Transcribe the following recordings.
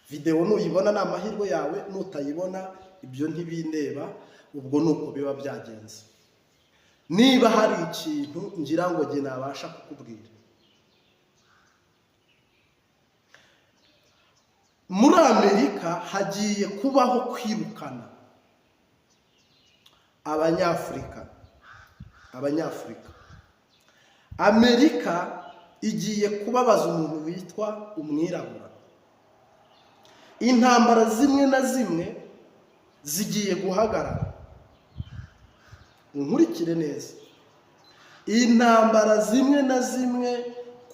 video nuyibona ni amahirwe yawe, nutayibona ibyo ntibindeba, ubwo nuko biba byagenze. Niba hari ikintu ngira ngo nge nabasha kukubwira, muri Amerika hagiye kubaho kwirukana Abanyafurika. Amerika igiye kubabaza umuntu witwa umwirabura. Intambara zimwe na zimwe zigiye guhagarara. Unkurikire neza. Intambara zimwe na zimwe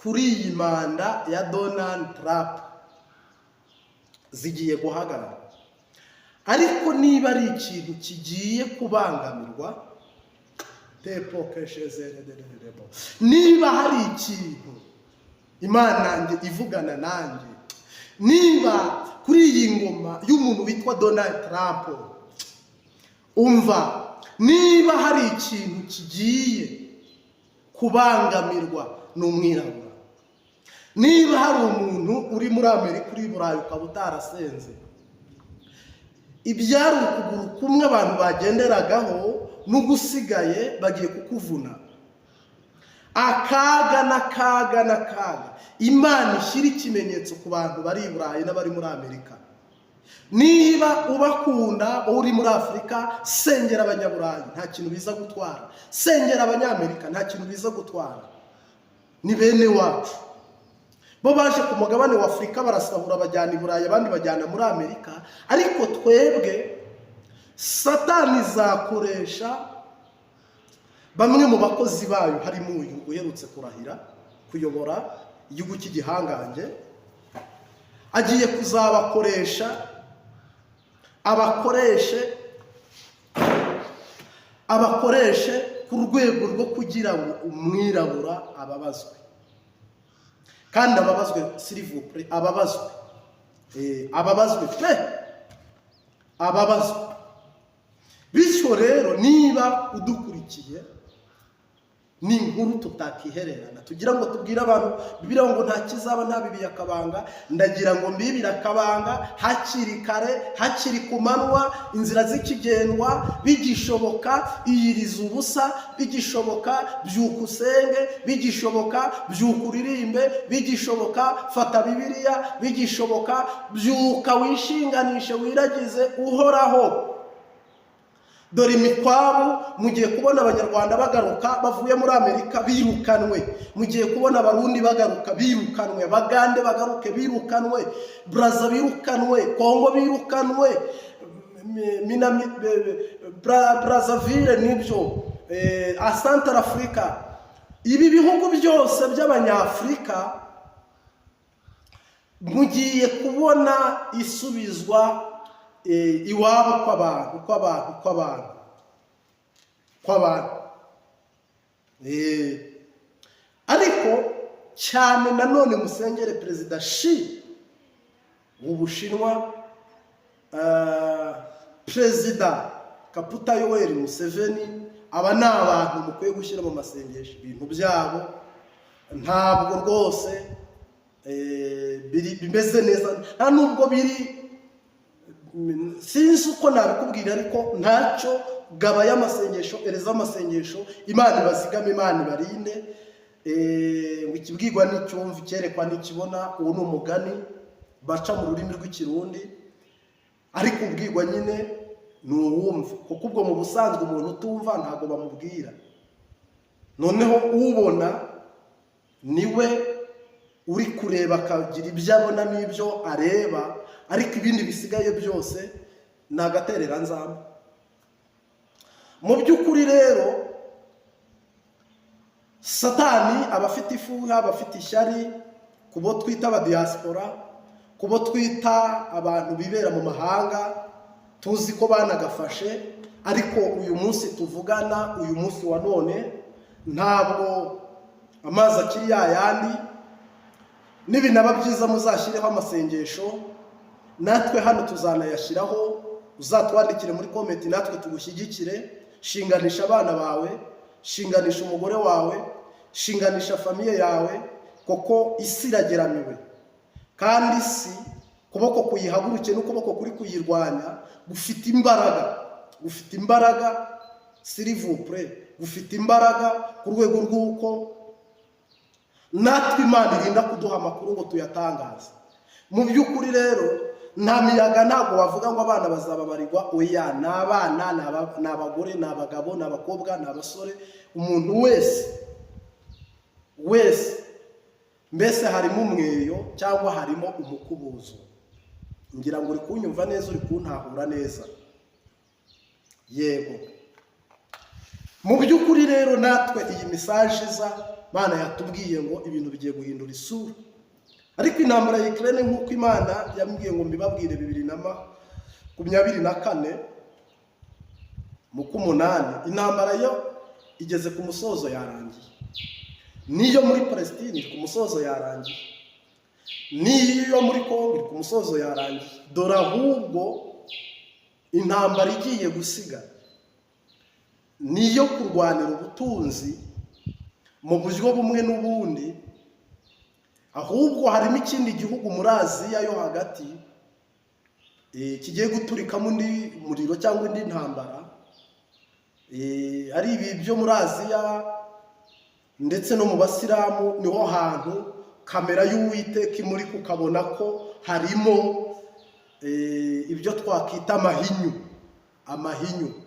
kuri iyi manda ya Donald Trump zigiye guhagarara. Ariko niba ari ikintu kigiye kubangamirwa, niba hari ikintu Imana nanjye ivugana nanjye, niba kuri iyi ngoma y'umuntu witwa Donald Trump, umva, niba hari ikintu kigiye kubangamirwa n'umwirabura, niba hari umuntu uri muri Amerika uri Burayi ukaba utarasenze, ibyari ukuguru kumwe abantu bagenderagaho n'ugusigaye bagiye kukuvuna. Akaga n'akaga Imana ishyira ikimenyetso ku bantu bari i Burayi n'abari muri Amerika. Niba ubakunda uri muri Afurika, sengera Abanyaburayi, nta kintu biza gutwara. Sengera Abanyamerika, nta kintu biza gutwara. Ni bene wacu. Bo baje ku mugabane wa Afurika barasahura bajyana i Burayi, abandi bajyana muri Amerika. Ariko twebwe Satani zakoresha bamwe mu bakozi bayo, harimo uyu uherutse kurahira kuyobora igihugu cy'igihangange, agiye kuzabakoresha abakoreshe ku rwego rwo kugira ngo umwirabura ababazwe. Kandi ababazwe s'il ababazwe. Ababazwe. Bityo rero niba udukurikiye, ni inkuru tutakihererana, tugira ngo tubwire abantu Bibiliya ngo nta kizaba nta bibi yakabanga. Ndagira ngo mbibira akabanga hakiri kare, hakiri ku manywa, inzira zikigendwa, bigishoboka iyiriza ubusa, bigishoboka byuka usenge, bigishoboka byuka uririmbe, bigishoboka fata Bibiliya, bigishoboka byuka wishinganishe wiragize uhoraho. Dore imikwabu, mugiye kubona Abanyarwanda bagaruka bavuye muri Amerika birukanwe, mugiye kubona Abarundi bagaruka birukanwe, Bagande bagaruke birukanwe, Braza birukanwe, Kongo birukanwe, Brazzaville nibyo, Central Africa. Ibi bihugu byose by'Abanyafurika mugiye kubona isubizwa iwabo kw'abantu. Ariko cyane nanone musengere Perezida Xi w'Ubushinwa, Perezida Kaguta Yoweri Museveni. Aba ni abantu mukwiye gushyira mu masengesho ibintu byabo, ntabwo rwose bimeze neza, nta nubwo biri, sinzi uko nabikubwira, ariko ntacyo gaba y'amasengesho, ereza amasengesho, Imana ibazigame, Imana ibarinde. Ikibwirwa n'icyumva, icyerekwa n'ikibona, uwo ni umugani baca mu rurimi rw'Ikirundi, ariko ubwirwa nyine ni uwumva, kuko ubwo mu busanzwe umuntu utumva ntabwo bamubwira. Noneho ubona niwe uri kureba akagira ibyo abona n'ibyo areba, ariko ibindi bisigaye byose ni agatereranzamba. Mu by'ukuri rero Satani abafite ifuha, abafite ishyari, kubo twita abadiaspora, kubo twita abantu bibera mu mahanga, tuzi ko banagafashe, ariko uyu munsi tuvugana, uyu munsi wa none, ntabwo amazi akiri yayandi. Nibinaba byiza muzashyireho amasengesho, natwe hano tuzanayashyiraho, uzatwandikire muri comment, natwe tugushyigikire. Shinganisha abana bawe, shinganisha umugore wawe, shinganisha famiye yawe, kuko isi irageramiwe. Kandi isi kuboko kuyihaguruke n'ukuboko kuri kuyirwanya gufite imbaraga s'il vous plaît, gufite imbaraga ku rwego rw'uko natwe Imana irinda kuduha amakuru ngo tuyatangaze. Mu by'ukuri rero nta miyaga, ntabwo wavuga ngo abana bazababarirwa, oya, ni abana, ni abagore, ni abagabo, ni abakobwa, ni abasore, umuntu wese mbese harimo umweyo cyangwa harimo umukubuzo. Ngira ngo uri kunyumva neza, uri kuntahura neza, yego. Mu by'ukuri rero natwe iyi message iza, Imana yatubwiye ngo ibintu bigiye guhindura isura. Ariko intambara ya Ukraine nk'uko Imana yambwiye ngo mbibabwire 2024 mu kumunani, intambara yo igeze ku musozo yarangiye. Niyo muri Palestine ku musozo yarangiye, niyo muri Kongo ku musozo yarangiye. Dore ahubwo intambara igiye gusiga niyo kurwanira ubutunzi mu buryo bumwe n'ubundi. Ahubwo harimo ikindi gihugu muri Aziya yo hagati kigiye guturikamo undi muriro cyangwa indi ntambara, ari ibi byo muri Aziya ndetse no mu Basilamu. Niho hantu kamera y'Uwiteka imuri kukabona ko harimo ibyo twakita amahinyu.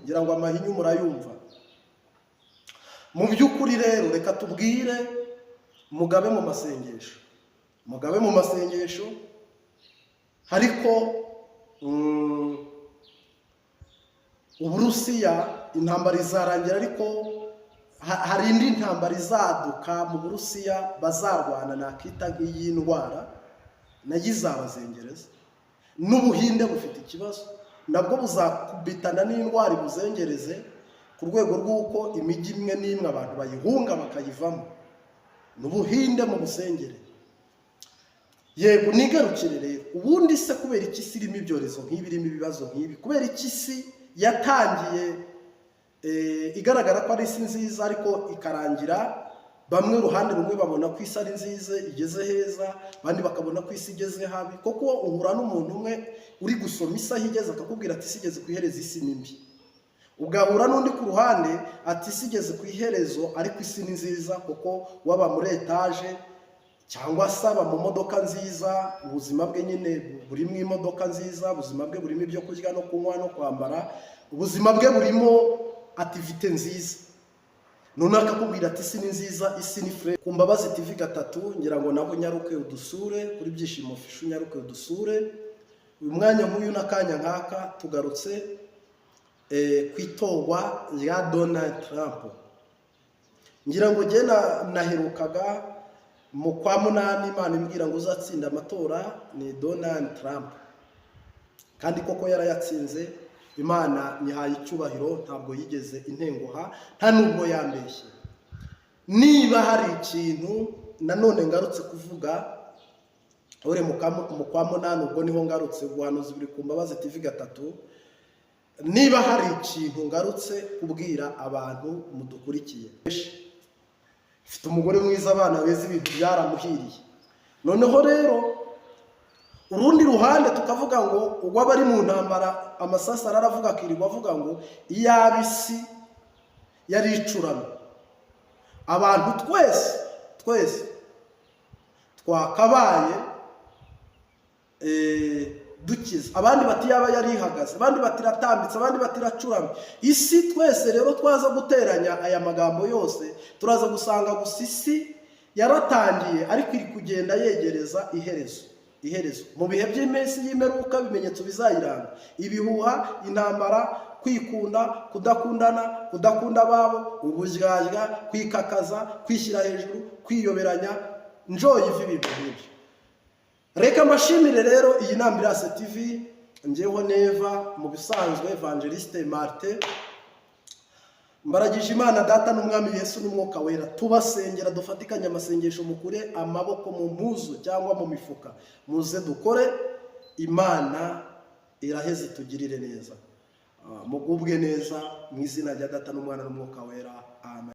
Ngira ngo amahinyu murayumva. Mu by'ukuri rero reka tubwire mugabe mu masengesho, ariko Uburusiya intambara izarangira, ariko hari indi ntambara izaduka mu Burusiya bazarwana, nakita nk'iyi ndwara nayo izabazengereza. N'Ubuhinde bufite ikibazo, nabwo buzakubitana n'indwara ibuzengereze ku rwego rw'uko imijyi imwe n'imwe abantu bayihunga bakayivamo. N'Ubuhinde mu busengere. Yego, nigarukire rero, ubundi se kubera iki isi irimo ibyorezo nk'ibi, irimo ibibazo nk'ibi? Kubera iki isi yatangiye igaragara ko ari isi nziza, ariko ikarangira bamwe uruhande rumwe babona ko isi ari nziza igeze heza, abandi bakabona ko isi igeze habi? Koko uhura n'umuntu umwe uri gusoma isaha igeze akakubwira ati isi igeze ku iherezo, isi ni mbi. Ugahura n'undi ku ruhande ati isi igeze ku iherezo ariko isi ni nziza, kuko waba muri etaje cyangwa saba mu modoka nziza, ubuzima bwe nyine burimo imodoka nziza, ubuzima bwe burimo ibyo kurya no kunywa no kwambara, ubuzima bwe burimo activite nziza. None akakubwira ati isi ni nziza, isi ni fre. Ku Mbabazi TV 3 ngira ngo nabo nyaruke udusure, kuri Byishimo Fishu nyaruke udusure. Uyu mwanya nk'uyu n'akanya nkaka tugarutse kwitorwa rya Donald Trump. Ngira ngo je naherukaga mu kwa munani Imana imbwira ngo uzatsinda amatora ni Donald Trump, kandi koko yarayatsinze. Imana nyihaye icyubahiro, ntabwo yigeze intenguha, nta nubwo yambeshye. Niba hari ikintu nanone ngarutse kuvuga, ore mu kwa munani ubwo niho ngarutse guhanuza biri ku Mbabazi TV 3, niba hari ikintu ngarutse kubwira abantu mudukurikiye. Mfite umugore mwiza, abana beza, ibintu byaramuhiriye. Noneho rero urundi ruhande tukavuga ngo ubwo abari mu ntambara amasasa aravuga akirirwa avuga ngo iyabisi yari icurano. Abantu twese twakabaye dukiza. Abandi bati yaba yari ihagaze, abandi bati ratambitse, abandi bati racuramye. Isi twese rero twaza guteranya aya magambo yose, turaza gusanga gusa isi yaratangiye ariko iri kugenda yegereza iherezo. Mu bihe by'iminsi y'imperuka ibimenyetso bizayiranga: ibihuha, intambara, kwikunda, kudakundana, kudakunda ababo, uburyarya, kwikakaza, kwishyira hejuru, kwiyoberanya, njoye ibintu nk'ibyo. Reka mbashimire rero iyi Nambirase TV, njyewe Neva mu bisanzwe Evangeliste Martin, mbaragije Imana Data n'Umwami Yesu n'Umwuka Wera. Tubasengera, dufatikanye amasengesho, mukure amaboko mu mpuzu cyangwa mu mifuka, muze dukore. Imana iraheze tugirire neza, mugubwe neza mu izina rya Data n'Umwana n'Umwuka Wera. Amen.